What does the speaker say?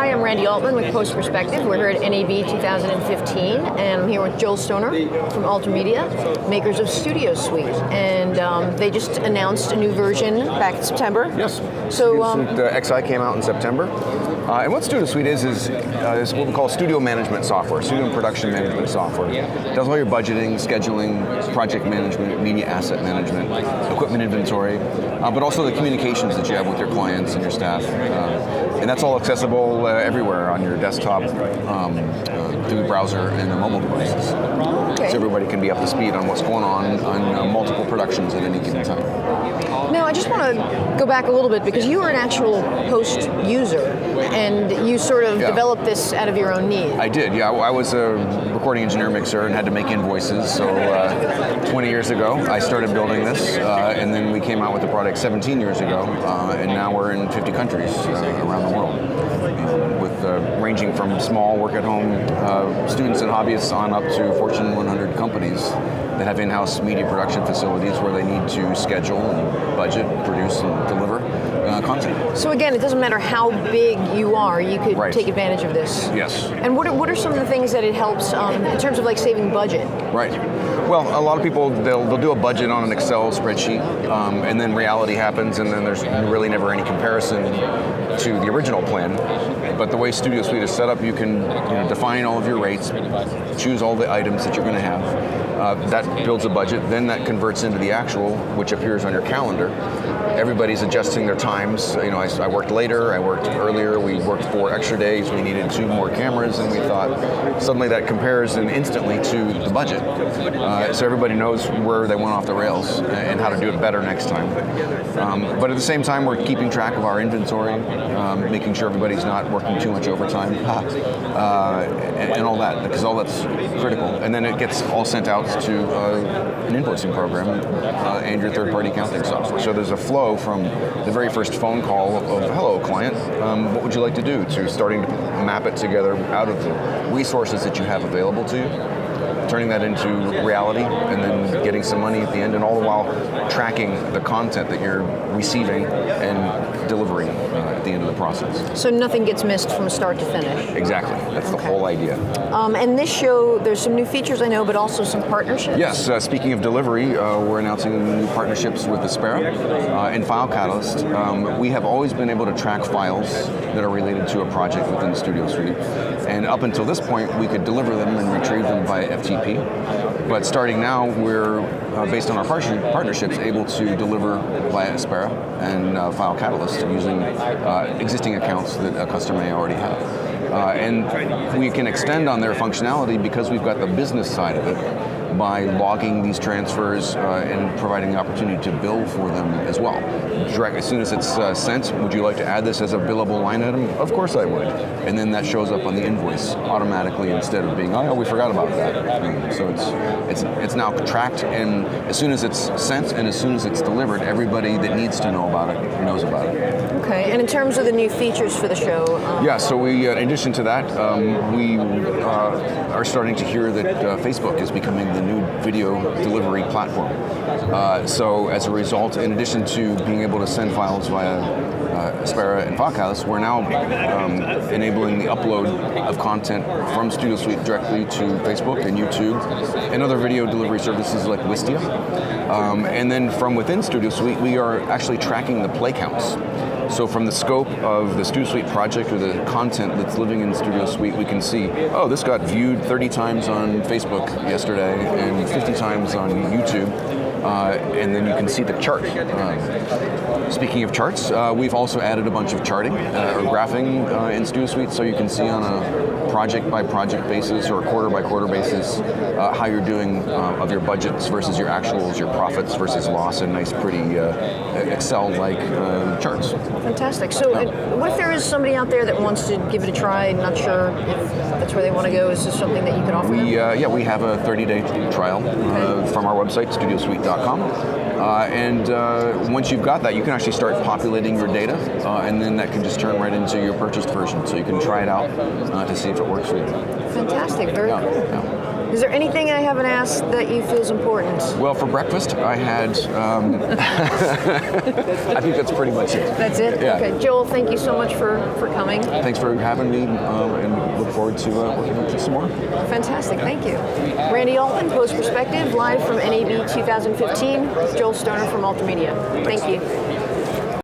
Hi, I'm Randy Altman with postPerspective. We're here at NAB 2015, and I'm here with Joel Stoner from Altermedia, makers of Studio Suite. And they just announced a new version back in September. Yes. So the XI came out in September. And what Studio Suite is what we call studio management software, studio and production management software. It does all your budgeting, scheduling, project management, media asset management, equipment inventory, but also the communications that you have with your clients and your staff. And that's all accessible everywhere on your desktop, through the browser and the mobile devices. Okay. So everybody can be up to speed on what's going on multiple productions at any given time. Now, I just want to go back a little bit because you were an actual post user and you sort of developed this out of your own need. I did, yeah. I was a recording engineer mixer and had to make invoices. So 20 years ago, I started building this, and then we came out with the product 17 years ago, and now we're in 50 countries around the world. With ranging from small work-at-home students and hobbyists on up to Fortune 100 companies that have in-house media production facilities where they need to schedule and budget, produce, and deliver content. So again, it doesn't matter how big you are, you could take advantage of this. Yes. And what are some of the things that it helps in terms of like saving budget? Right. Well, a lot of people, they'll do a budget on an Excel spreadsheet, and then reality happens, and then there's really never any comparison to the original plan. But the way Studio Suite is set up, you can define all of your rates, choose all the items that you're going to have. That builds a budget, then that converts into the actual, which appears on your calendar. Everybody's adjusting their times. I worked later, I worked earlier, we worked 4 extra days, we needed 2 more cameras, and we thought suddenly that compares instantly to the budget. So everybody knows where they went off the rails and how to do it better next time. But at the same time, we're keeping track of our inventory, making sure everybody's not working too much overtime, and all that, because all that's critical. And then it gets all sent out to an invoicing program and your third-party accounting software. So there's a flow from the very first phone call of, hello, client, what would you like to do, to starting to map it together out of the resources that you have available to you, turning that into reality, and then getting some money at the end, and all the while tracking the content that you're receiving and delivering at the end of the process. So nothing gets missed from start to finish? Exactly. That's the whole idea. And this show, there's some new features I know, but also some partnerships? Yes. Speaking of delivery, we're announcing new partnerships with Aspera and File Catalyst. We have always been able to track files that are related to a project within Studio Suite. And up until this point, we could deliver them and retrieve them via FTP. But starting now, we're, based on our partnerships, able to deliver via Aspera and File Catalyst using existing accounts that a customer may already have. And we can extend on their functionality because we've got the business side of it by logging these transfers and providing the opportunity to bill for them as well. As soon as it's sent, would you like to add this as a billable line item? Of course I would. And then that shows up on the invoice automatically instead of being, oh, we forgot about that. So it's now tracked, and as soon as it's sent and as soon as it's delivered, everybody that needs to know about it knows about it. Okay, and in terms of the new features for the show? Yeah, so we, in addition to that, we are starting to hear that Facebook is becoming the new video delivery platform. So as a result, in addition to being able to send files via Aspera and File Catalyst, we're now enabling the upload of content from Studio Suite directly to Facebook and YouTube and other video delivery services like Wistia. And then from within Studio Suite, we are actually tracking the play counts. So from the scope of the Studio Suite project or the content that's living in Studio Suite, we can see, oh, this got viewed 30 times on Facebook yesterday and 50 times on YouTube. And then you can see the chart. Speaking of charts, we've also added a bunch of charting or graphing in Studio Suite, so you can see on a project-by-project basis or a quarter-by-quarter basis how you're doing of your budgets versus your actuals, your profits versus loss, and nice, pretty Excel-like charts. Fantastic. So what if there is somebody out there that wants to give it a try, not sure if that's where they want to go? Is this something that you could offer them? Yeah, we have a 30-day trial from our website, studiosuite.com. And once you've got that, you can actually start populating your data, and then that can just turn right into your purchased version. So you can try it out to see if it works for you. Fantastic. Very cool. Yeah. Is there anything I haven't asked that you feel is important? Well, for breakfast, I had. I think that's pretty much it. That's it? Yeah. Okay. Joel, thank you so much for coming. Thanks for having me, and look forward to working with you some more. Fantastic. Thank you. Randy Altman, postPerspective, live from NAB 2015. Joel Stoner from Altermedia. Thank you.